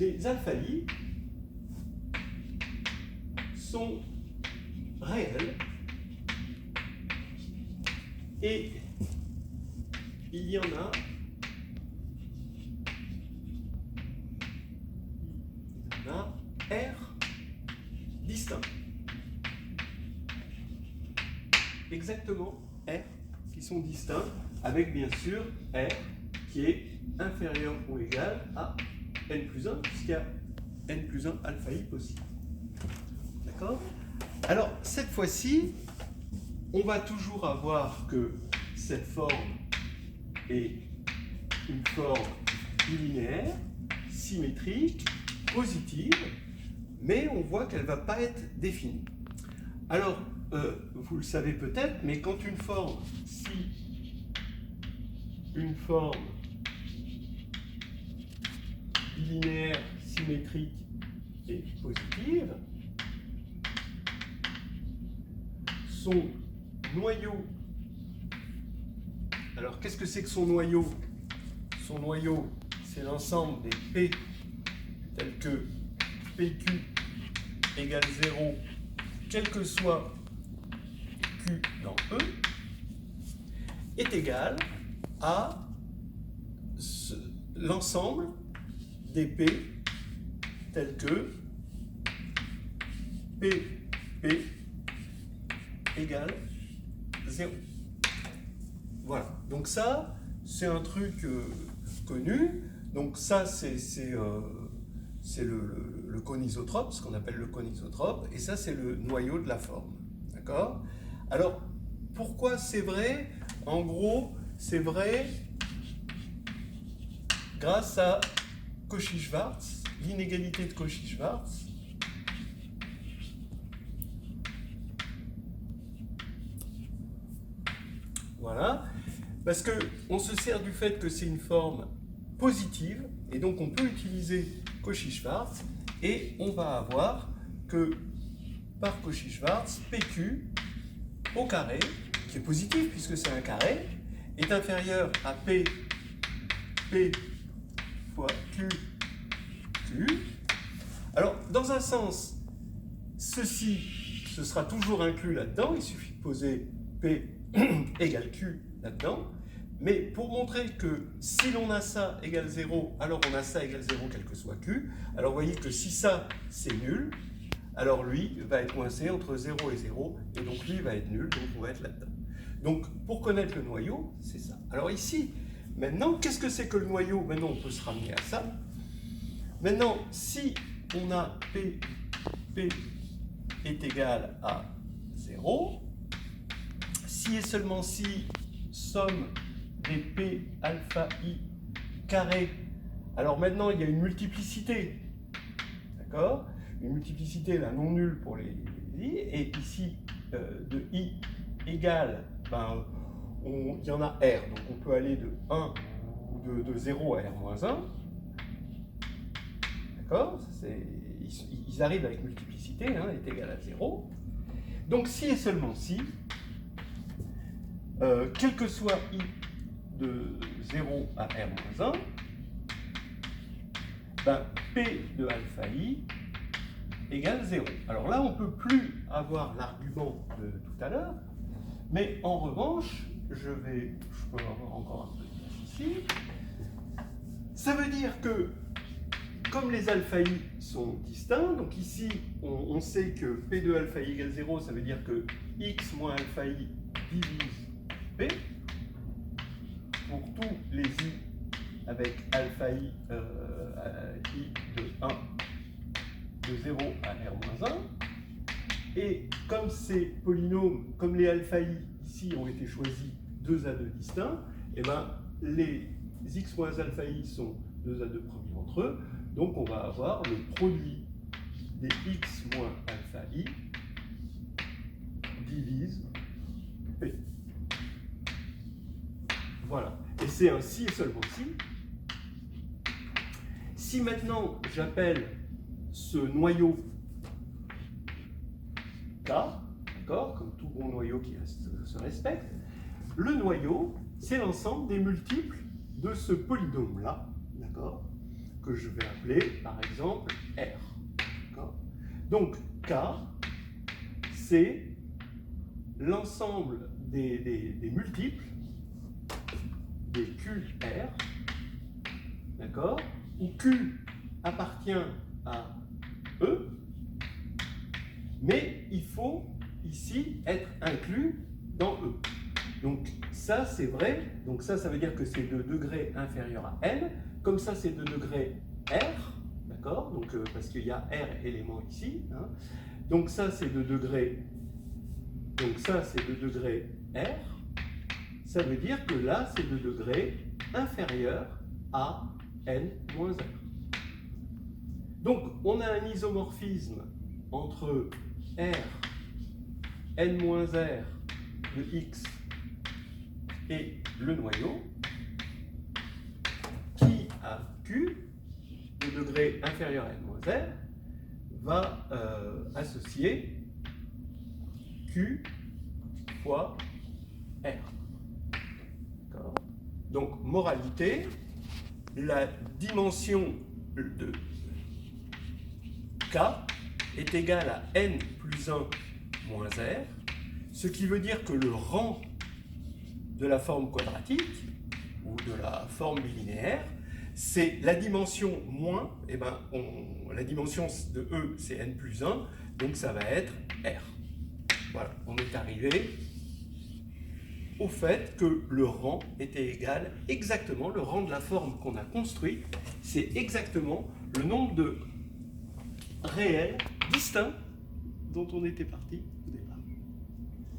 les alpha i sont réels et il y en a R distincts. Exactement R qui sont distincts avec bien sûr R qui est inférieur ou égal à n plus 1 puisqu'il y a n plus 1 alpha i possible. D'accord? Alors cette fois-ci, on va toujours avoir que cette forme est une forme linéaire, symétrique, positive, mais on voit qu'elle ne va pas être définie. Alors, vous le savez peut-être, mais quand une forme, si une forme linéaire, symétrique et positive, son noyau, alors qu'est-ce que c'est que son noyau? Son noyau, c'est l'ensemble des P tels que PQ égale 0, quel que soit Q dans E, est égal à l'ensemble des P tels que PP égale 0. Voilà, donc ça, c'est un truc connu. Donc ça, c'est le cône isotrope, ce qu'on appelle le cône isotrope, et ça, c'est le noyau de la forme. D'accord? Alors, pourquoi c'est vrai? En gros, c'est vrai grâce à Cauchy-Schwarz, l'inégalité de Cauchy-Schwarz. Voilà, parce qu'on se sert du fait que c'est une forme positive, et donc on peut utiliser Cauchy-Schwarz, et on va avoir que par Cauchy-Schwarz, PQ au carré, qui est positif puisque c'est un carré, est inférieur à P fois Q. Alors, dans un sens, ceci, ce sera toujours inclus là-dedans, il suffit de poser P égale Q là-dedans, mais pour montrer que si l'on a ça égale 0, alors on a ça égale 0 quel que soit Q, alors vous voyez que si ça c'est nul, alors lui va être coincé entre 0 et 0, et donc lui va être nul, donc on va être là-dedans. Donc pour connaître le noyau, c'est ça. Alors ici, maintenant, qu'est-ce que c'est que le noyau? Maintenant on peut se ramener à ça. Maintenant, si on a P est égal à 0, si et seulement si somme des P alpha i carré, alors maintenant il y a une multiplicité, d'accord? Une multiplicité là non nulle pour les i, et ici de i égale, ben, il y en a r, donc on peut aller de 1 ou de 0 à r moins 1, d'accord? Ils arrivent avec multiplicité, hein, est égal à 0. Donc si et seulement si, quel que soit i de 0 à r-1, ben, P de alpha i égale 0. Alors là, on ne peut plus avoir l'argument de tout à l'heure, mais en revanche, je peux avoir encore un peu de place ici. Ça veut dire que, comme les alpha i sont distincts, donc ici, on sait que P de alpha i égale 0, ça veut dire que x moins alpha i divise P. Pour tous les i avec alpha i, i de 1 de 0 à r-1. Et comme ces polynômes, comme les alpha i ici ont été choisis 2 à 2 distincts, et ben les x moins alpha i sont 2 à 2 premiers entre eux. Donc on va avoir le produit des x moins alpha i divise P. Voilà. Et c'est un si et seulement si. Si maintenant j'appelle ce noyau K, d'accord, comme tout bon noyau qui se respecte, le noyau, c'est l'ensemble des multiples de ce polynôme-là, d'accord? que je vais appeler par exemple R. Donc K, c'est l'ensemble des multiples des QR, d'accord, où Q appartient à E, mais il faut ici être inclus dans E. Donc ça c'est vrai, donc ça veut dire que c'est de degré inférieur à n, comme ça c'est de degré R, d'accord, donc parce qu'il y a R éléments ici, hein. Donc ça c'est de degré, donc ça c'est de degré R, ça veut dire que là c'est de degré inférieur à n-r. Donc on a un isomorphisme entre R, n-r de x et le noyau, qui à Q, de degré inférieur à n-r, va associer Q fois R. Donc, moralité, la dimension de K est égale à n plus 1 moins R, ce qui veut dire que le rang de la forme quadratique, ou de la forme bilinéaire, c'est la dimension moins, et ben la dimension de E, c'est n plus 1, donc ça va être R. Voilà, on est arrivé au fait que le rang était égal exactement, le rang de la forme qu'on a construite, c'est exactement le nombre de réels distincts dont on était parti au départ.